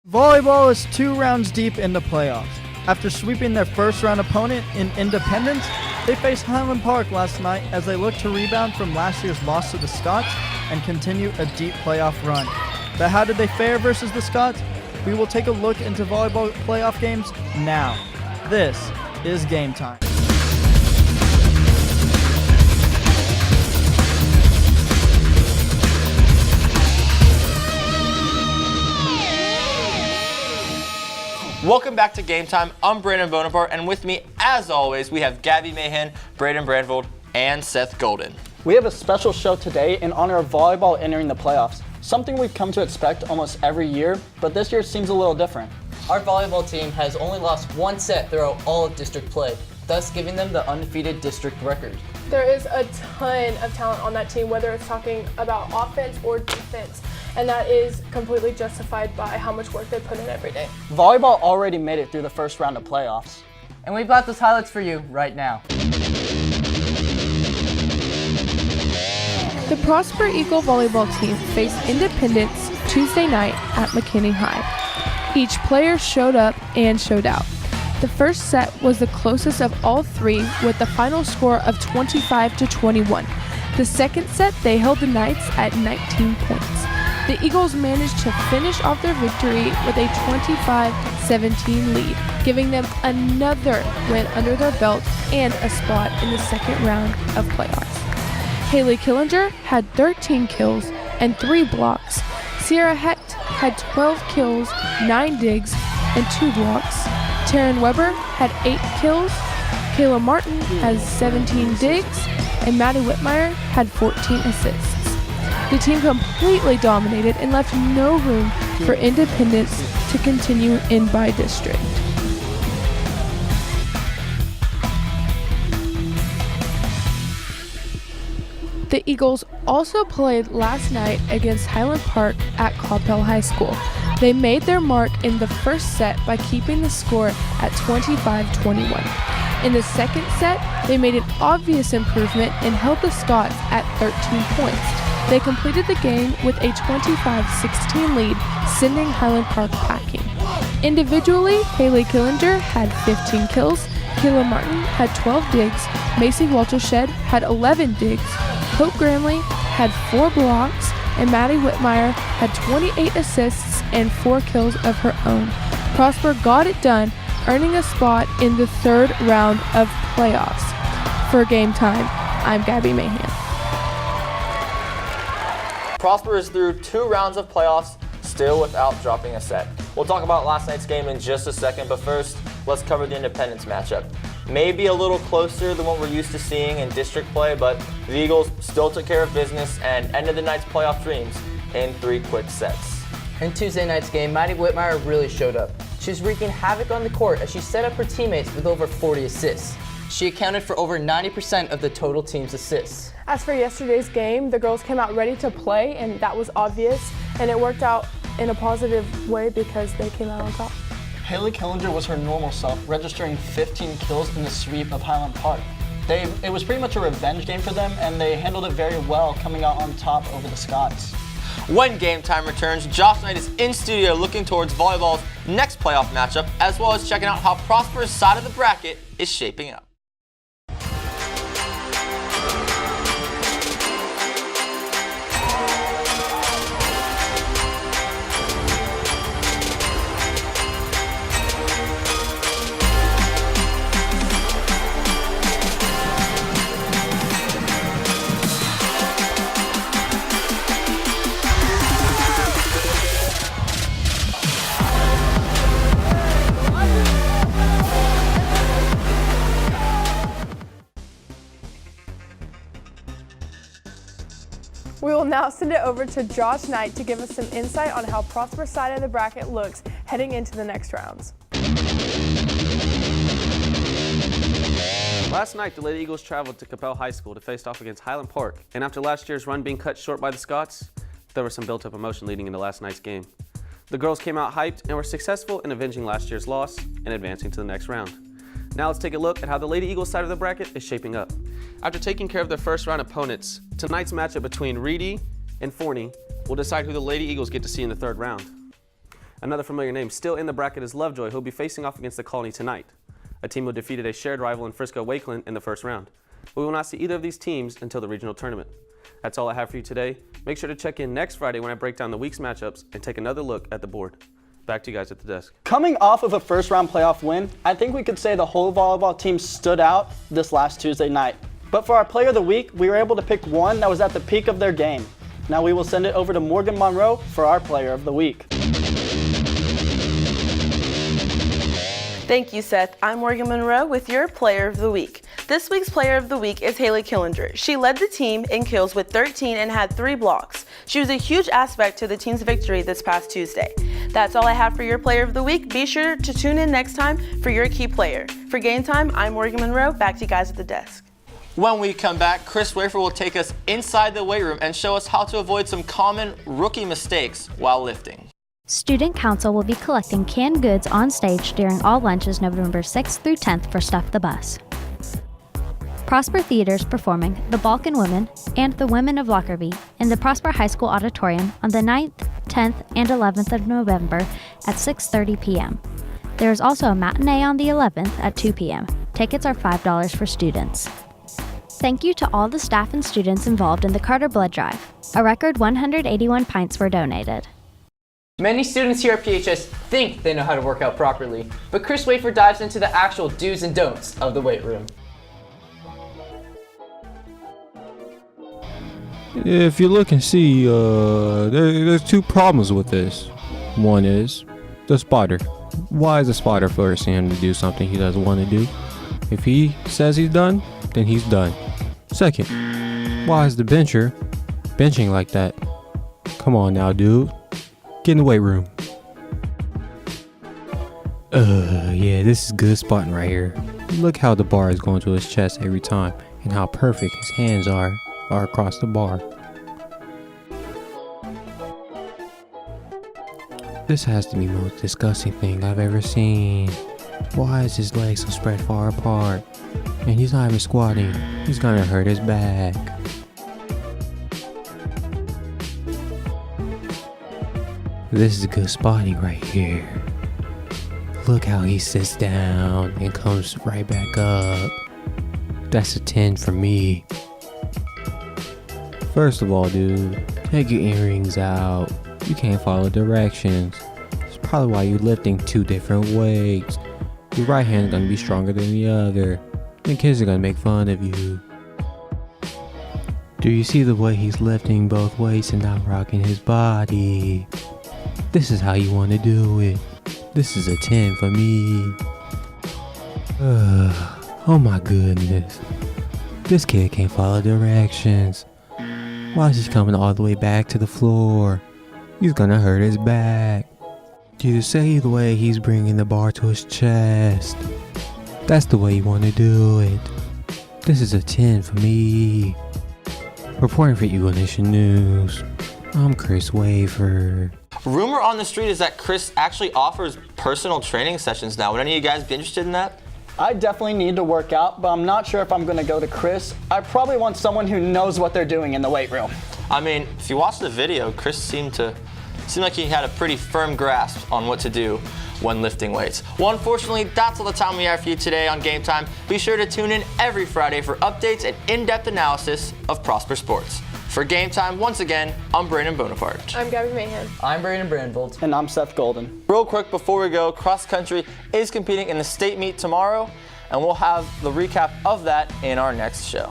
Volleyball is 2 rounds deep in the playoffs. After sweeping their first round opponent in Independence, they faced Highland Park last night as they look to rebound from last year's loss to the Scots and continue a deep playoff run. But how did they fare versus the Scots? We will take a look into volleyball playoff games now. This is Game Time. Welcome back to Game Time. I'm Brandon Bonaparte, and with me, as always, we have Gabby Mahan, Braden Branvold, and Seth Golden. We have a special show today in honor of volleyball entering the playoffs, something we've come to expect almost every year, but this year seems a little different. Our volleyball team has only lost one set throughout all of district play, thus giving them the undefeated district record. There is a ton of talent on that team, whether it's talking about offense or defense, and that is completely justified by how much work they put in every day. Volleyball already made it through the first round of playoffs. And we've got those highlights for you right now. The Prosper Eagle volleyball team faced Independence Tuesday night at McKinney High. Each player showed up and showed out. The first set was the closest of all three with the final score of 25-21. The second set, they held the Knights at 19 points. The Eagles managed to finish off their victory with a 25-17 lead, giving them another win under their belt and a spot in the second round of playoffs. Haley Killinger had 13 kills and 3 blocks. Sierra Hecht had 12 kills, 9 digs, and 2 blocks. Taryn Weber had 8 kills. Kayla Martin has 17 digs, and Maddie Whitmire had 14 assists. The team completely dominated and left no room for Independence to continue in by district. The Eagles also played last night against Highland Park at Coppell High School. They made their mark in the first set by keeping the score at 25-21. In the second set, they made an obvious improvement and held the Scots at 13 points. They completed the game with a 25-16 lead, sending Highland Park packing. Individually, Haley Killinger had 15 kills, Kayla Martin had 12 digs, Macy Waltershed had 11 digs, Hope Gramley had 4 blocks, and Maddie Whitmire had 28 assists and 4 kills of her own. Prosper got it done, earning a spot in the third round of playoffs. For Game Time, I'm Gabby Mahan. Prosper is through 2 rounds of playoffs, still without dropping a set. We'll talk about last night's game in just a second, but first, let's cover the Independence matchup. Maybe a little closer than what we're used to seeing in district play, but the Eagles still took care of business and ended the night's playoff dreams in 3 quick sets. In Tuesday night's game, Maddie Whitmire really showed up. She was wreaking havoc on the court as she set up her teammates with over 40 assists. She accounted for over 90% of the total team's assists. As for yesterday's game, the girls came out ready to play, and that was obvious, and it worked out in a positive way because they came out on top. Haley Killinger was her normal self, registering 15 kills in the sweep of Highland Park. It was pretty much a revenge game for them, and they handled it very well, coming out on top over the Scots. When Game Time returns, Josh Knight is in studio looking towards volleyball's next playoff matchup, as well as checking out how Prosper's side of the bracket is shaping up. We will now send it over to Josh Knight to give us some insight on how Prosper's side of the bracket looks heading into the next rounds. Last night, the Lady Eagles traveled to Coppell High School to face off against Highland Park, and after last year's run being cut short by the Scots, there was some built-up emotion leading into last night's game. The girls came out hyped and were successful in avenging last year's loss and advancing to the next round. Now let's take a look at how the Lady Eagles side of the bracket is shaping up. After taking care of their first round opponents, tonight's matchup between Reedy and Forney will decide who the Lady Eagles get to see in the third round. Another familiar name still in the bracket is Lovejoy, who will be facing off against the Colony tonight, a team who defeated a shared rival in Frisco-Wakeland in the first round. We will not see either of these teams until the regional tournament. That's all I have for you today. Make sure to check in next Friday when I break down the week's matchups and take another look at the board. Back to you guys at the desk. Coming off of a first round playoff win, I think we could say the whole volleyball team stood out this last Tuesday night. But for our player of the week, we were able to pick one that was at the peak of their game. Now we will send it over to Morgan Monroe for our player of the week. Thank you, Seth. I'm Morgan Monroe with your Player of the Week. This week's Player of the Week is Haley Killinger. She led the team in kills with 13 and had 3 blocks. She was a huge aspect to the team's victory this past Tuesday. That's all I have for your Player of the Week. Be sure to tune in next time for your key player. For Game Time, I'm Morgan Monroe. Back to you guys at the desk. When we come back, Chris Wafer will take us inside the weight room and show us how to avoid some common rookie mistakes while lifting. Student Council will be collecting canned goods on stage during all lunches November 6th through 10th for Stuff the Bus. Prosper Theater's performing The Balkan Women and The Women of Lockerbie in the Prosper High School Auditorium on the 9th, 10th, and 11th of November at 6:30 p.m. There is also a matinee on the 11th at 2 p.m. Tickets are $5 for students. Thank you to all the staff and students involved in the Carter Blood Drive. A record 181 pints were donated. Many students here at PHS think they know how to work out properly, but Chris Wafer dives into the actual do's and don'ts of the weight room. If you look and see, there's 2 problems with this. One is the spotter. Why is the spotter forcing him to do something he doesn't want to do? If he says he's done, then he's done. Second, why is the bencher benching like that? Come on now, dude. Get in the weight room. Yeah, this is good spotting right here. Look how the bar is going to his chest every time, and how perfect his hands are across the bar. This has to be the most disgusting thing I've ever seen. Why is his legs so spread far apart? And he's not even squatting. He's gonna hurt his back. This is good spotting right here. Look how he sits down and comes right back up. That's a 10 for me. First of all, dude, take your earrings out. You can't follow directions. That's probably why you're lifting 2 different weights. Your right hand is gonna be stronger than the other. And kids are gonna make fun of you. Do you see the way he's lifting both weights and not rocking his body? This is how you want to do it. This is a 10 for me. Oh my goodness. This kid can't follow directions. Why is he coming all the way back to the floor? He's gonna hurt his back. Do you see the way he's bringing the bar to his chest? That's the way you want to do it. This is a 10 for me. Reporting for Eagle Nation News, I'm Chris Wafer. Rumor on the street is that Chris actually offers personal training sessions now. Would any of you guys be interested in that? I definitely need to work out, but I'm not sure if I'm going to go to Chris. I probably want someone who knows what they're doing in the weight room. I mean, if you watch the video, Chris seemed like he had a pretty firm grasp on what to do when lifting weights. Well, unfortunately, that's all the time we have for you today on Game Time. Be sure to tune in every Friday for updates and in-depth analysis of Prosper Sports. For Game Time, once again, I'm Brandon Bonaparte. I'm Gabby Mahan. I'm Brandon Brandvold. And I'm Seth Golden. Real quick before we go, cross country is competing in the state meet tomorrow, and we'll have the recap of that in our next show.